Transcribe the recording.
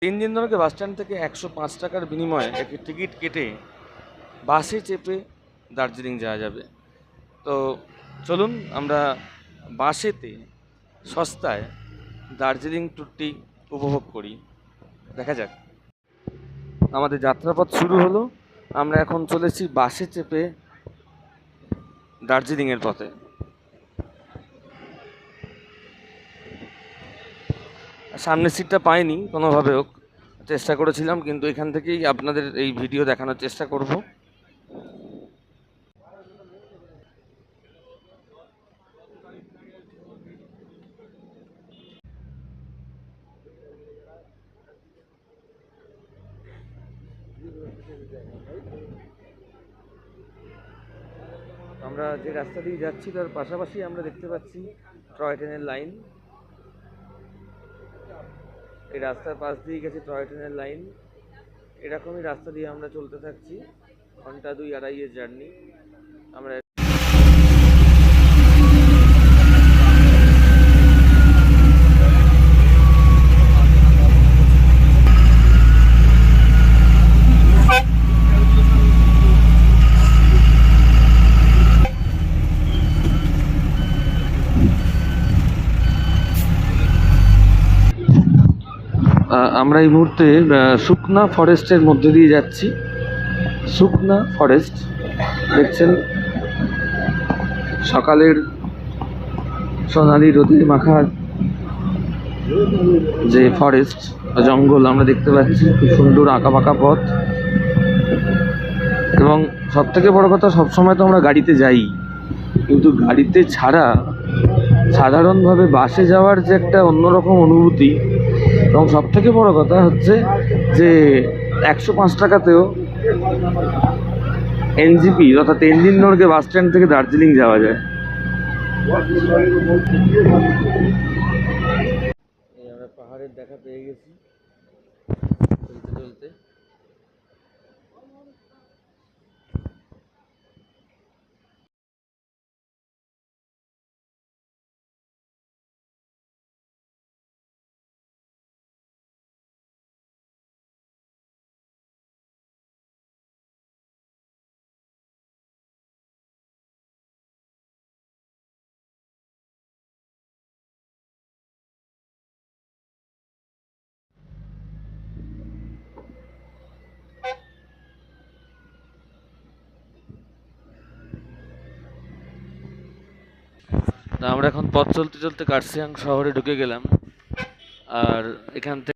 Tenzing Norgay bus stand থেকে 105 টাকার বিনিময়ে একটি টিকিট কেটে বাসে চেপে দার্জিলিং যাওয়া যাবে। তো চলুন আমরা বাসেতে সস্তায় দার্জিলিং ট্যুরটি উপভোগ করি। দেখা যাক। আমাদের যাত্রাপথ শুরু হলো। আমরা এখন চলেছি বাসে চেপে দার্জিলিংয়ের পথে। সামনের সিটটা পাইনি কোনোভাবে হোক, চেষ্টা করেছিলাম, কিন্তু এখান থেকেই আপনাদের এই ভিডিও দেখানোর চেষ্টা করব। আমরা যে রাস্তা দিয়ে যাচ্ছি তার পাশাপাশি আমরা দেখতে পাচ্ছি টয় ট্রেনের লাইন। এই রাস্তার পাশ দিয়ে গেছে টয় ট্রেনের লাইন। এরকমই রাস্তা দিয়ে আমরা চলতে থাকছি, ঘন্টা 2-2.5 জার্নি। আমরা আমরা এই মুহূর্তে সুকনা ফরেস্টের মধ্যে দিয়ে যাচ্ছি। সুকনা ফরেস্ট দেখছেন, সকালের সোনালি রোদে মাখা যে ফরেস্ট জঙ্গল আমরা দেখতে পাচ্ছি, খুব সুন্দর আঁকা বাঁকা পথ। এবং সব থেকে বড় কথা, সবসময় তো আমরা গাড়িতে যাই, কিন্তু গাড়িতে ছাড়া সাধারণভাবে বাসে যাওয়ার যে একটা অন্যরকম অনুভূতি, এবং সব থেকে বড় কথা হচ্ছে যে 105 টাকাতেও এনজিপি অর্থাৎ তেনজিং নরগে বাস স্ট্যান্ড থেকে দার্জিলিং যাওয়া যায়। আমরা পাহাড়ের দেখা পেয়ে গেছি চলতে চলতে। আমরা এখন পথ চলতে চলতে কার্শিয়াং শহরে ঢুকে গেলাম। আর এখান থেকে